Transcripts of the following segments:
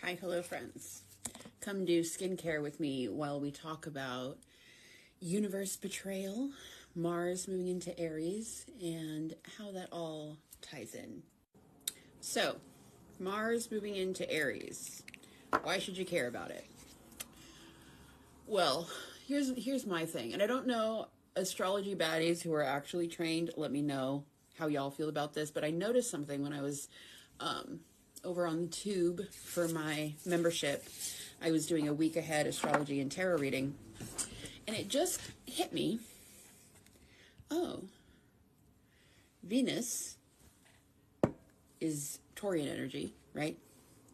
Hi, hello friends. Come do skincare with me while we talk about universe betrayal, Mars moving into Aries, and how that all ties in. So, Mars moving into Aries. Why should you care about it? Well, here's my thing, and I don't know astrology baddies who are actually trained. Let me know how y'all feel about this, but I noticed something when I was over on the Tube for my membership. I was doing a week ahead astrology and tarot reading, and it just hit me. Oh, Venus is Taurian energy, right?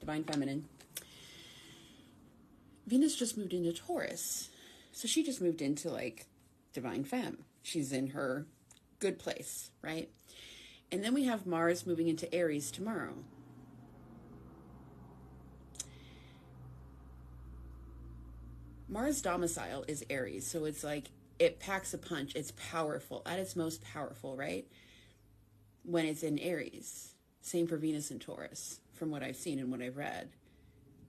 Divine feminine. Venus just moved into Taurus. So she just moved into like divine femme. She's in her good place, right? And then we have Mars moving into Aries tomorrow. Mars domicile is Aries, so it's like it packs a punch. It's powerful, at its most powerful, right? When it's in Aries. Same for Venus and Taurus, from what I've seen and what I've read.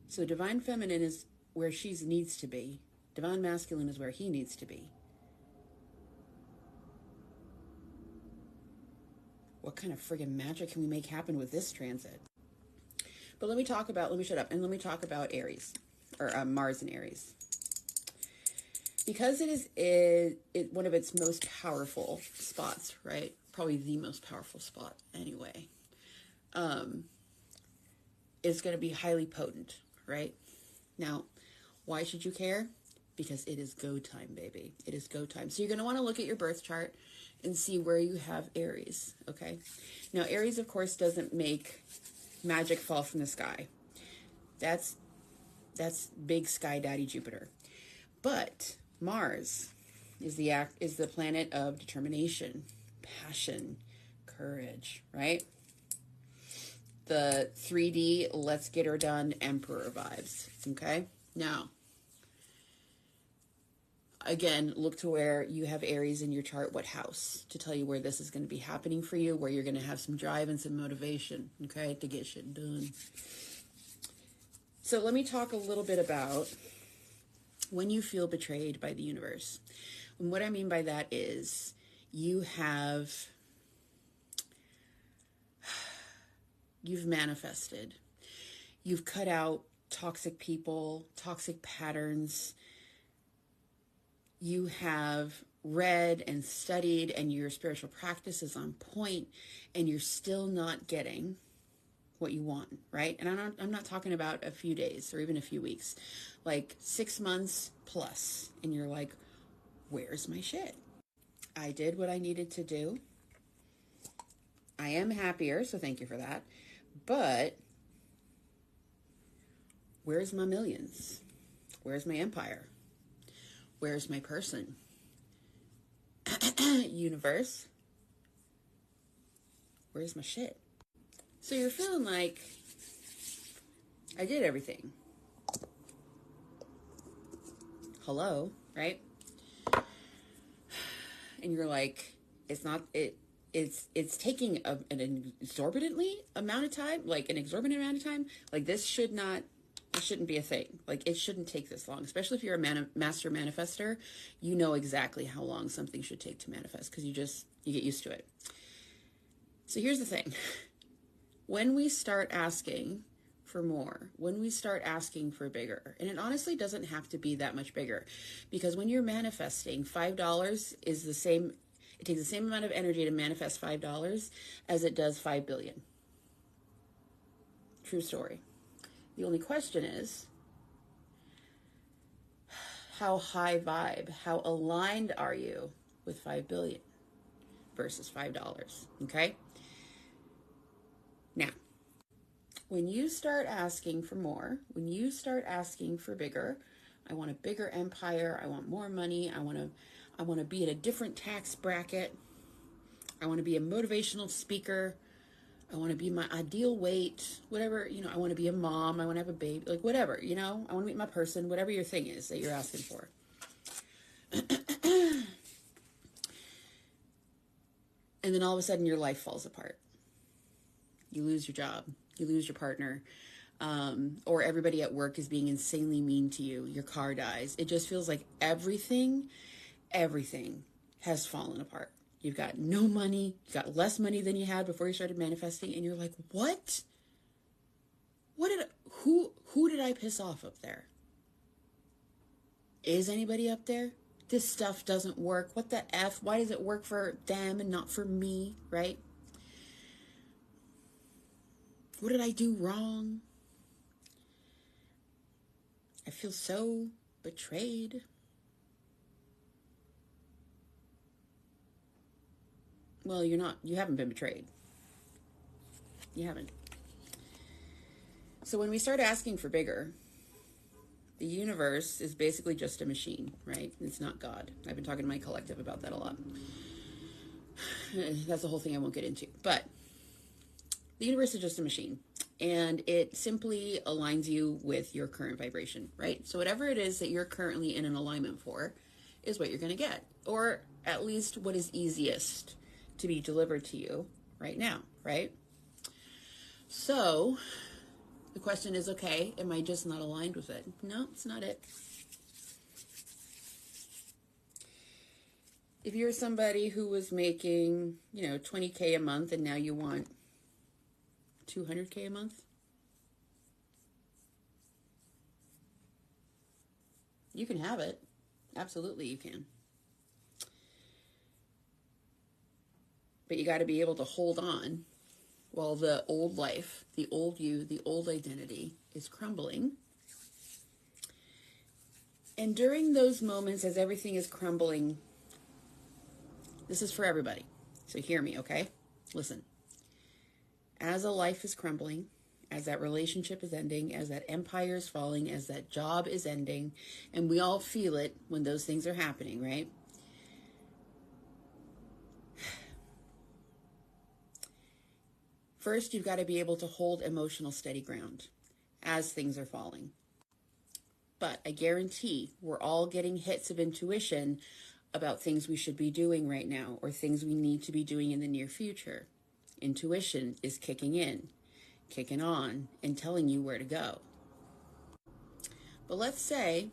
So divine feminine is where she needs to be. Divine masculine is where he needs to be. What kind of friggin' magic can we make happen with this transit? But let me talk about Aries, or Mars in Aries. Because it is one of its most powerful spots, right? Probably the most powerful spot anyway. It's going to be highly potent, right? Now, why should you care? Because it is go time, baby. It is go time. So you're going to want to look at your birth chart and see where you have Aries, okay? Now, Aries, of course, doesn't make magic fall from the sky. That's big sky daddy Jupiter. But Mars is the planet of determination, passion, courage, right? The 3D, let's get her done, emperor vibes, okay? Now, again, look to where you have Aries in your chart, what house, to tell you where this is going to be happening for you, where you're going to have some drive and some motivation, okay, to get shit done. So let me talk a little bit about when you feel betrayed by the universe. And what I mean by that is you've manifested. You've cut out toxic people, toxic patterns. You have read and studied and your spiritual practice is on point and you're still not getting what you want, right? And I'm not talking about a few days or even a few weeks, like 6 months plus. And you're like, where's my shit? I did what I needed to do. I am happier, so thank you for that. But where's my millions? Where's my empire? Where's my person? Universe, where's my shit? So you're feeling like, I did everything. Hello, right? And you're like, it's taking an exorbitant amount of time. Like this shouldn't be a thing. Like it shouldn't take this long, especially if you're a master manifester. You know exactly how long something should take to manifest because you get used to it. So here's the thing. When we start asking for more, when we start asking for bigger, and it honestly doesn't have to be that much bigger, because when you're manifesting, $5 is the same, it takes the same amount of energy to manifest $5 as it does 5 billion. True story. The only question is, how high vibe, how aligned are you with 5 billion versus $5, okay? Now, when you start asking for more, when you start asking for bigger, I want a bigger empire, I want more money, I want to be in a different tax bracket, I want to be a motivational speaker, I want to be my ideal weight, whatever, I want to be a mom, I want to have a baby, like whatever, I want to meet my person, whatever your thing is that you're asking for. And then all of a sudden your life falls apart. You lose your job, you lose your partner, or everybody at work is being insanely mean to you, your car dies. It just feels like everything has fallen apart. You've got no money, you got less money than you had before you started manifesting, and you're like, what? Who did I piss off up there? Is anybody up there? This stuff doesn't work. What the F? Why does it work for them and not for me, right? What did I do wrong? I feel so betrayed. Well, you haven't been betrayed. You haven't. So when we start asking for bigger, the universe is basically just a machine, right? It's not God. I've been talking to my collective about that a lot. That's the whole thing I won't get into. But the universe is just a machine, and it simply aligns you with your current vibration, right? So whatever it is that you're currently in an alignment for is what you're going to get, or at least what is easiest to be delivered to you right now, right? So the question is, okay, am I just not aligned with it? No, it's not it. If you're somebody who was making, 20K a month and now you want 200K a month, you can have it. Absolutely, you can. But you got to be able to hold on while the old life, the old you, the old identity is crumbling. And during those moments, as everything is crumbling, this is for everybody. So hear me, okay? Listen. As a life is crumbling, as that relationship is ending, as that empire is falling, as that job is ending, and we all feel it when those things are happening, right? First, you've got to be able to hold emotional steady ground as things are falling. But I guarantee we're all getting hits of intuition about things we should be doing right now or things we need to be doing in the near future. Intuition is kicking in, kicking on, and telling you where to go. But let's say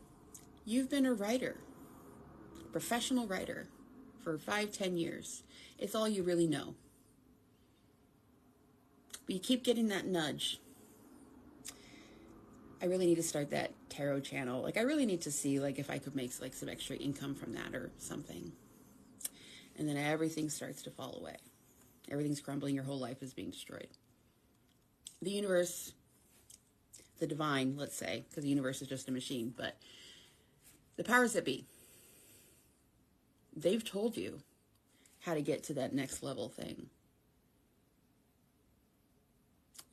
you've been a writer, professional writer, for 5-10 years. It's all you really know. But you keep getting that nudge. I really need to start that tarot channel. I really need to see, if I could make, some extra income from that or something. And then everything starts to fall away. Everything's crumbling. Your whole life is being destroyed. The universe, the divine, let's say, because the universe is just a machine, but the powers that be, they've told you how to get to that next level thing.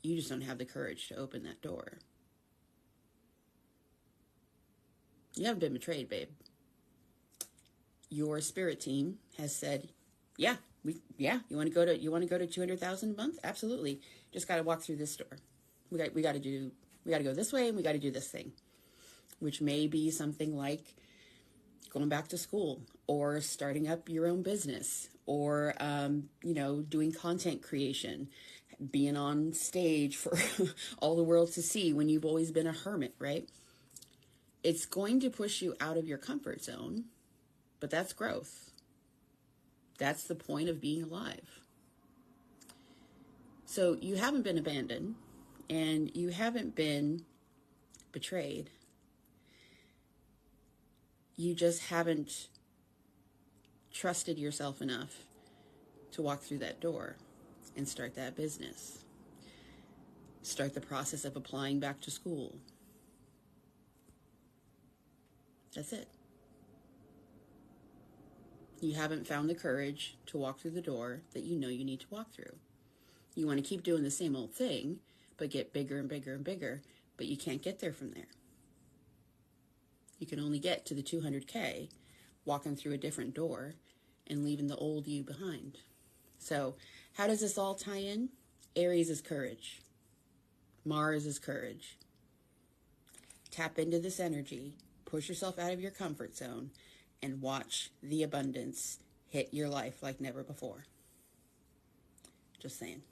You just don't have the courage to open that door. You haven't been betrayed, babe. Your spirit team has said, you want to go to 200,000 a month? Absolutely. Just got to walk through this door. We got to go this way, and we got to do this thing, which may be something like going back to school or starting up your own business or, doing content creation, being on stage for all the world to see when you've always been a hermit, right? It's going to push you out of your comfort zone, but that's growth. That's the point of being alive. So you haven't been abandoned and you haven't been betrayed. You just haven't trusted yourself enough to walk through that door and start that business. Start the process of applying back to school. That's it. You haven't found the courage to walk through the door that you know you need to walk through. You want to keep doing the same old thing, but get bigger and bigger and bigger, but you can't get there from there. You can only get to the 200K walking through a different door and leaving the old you behind. So how does this all tie in? Aries is courage. Mars is courage. Tap into this energy. Push yourself out of your comfort zone and watch the abundance hit your life like never before. Just saying.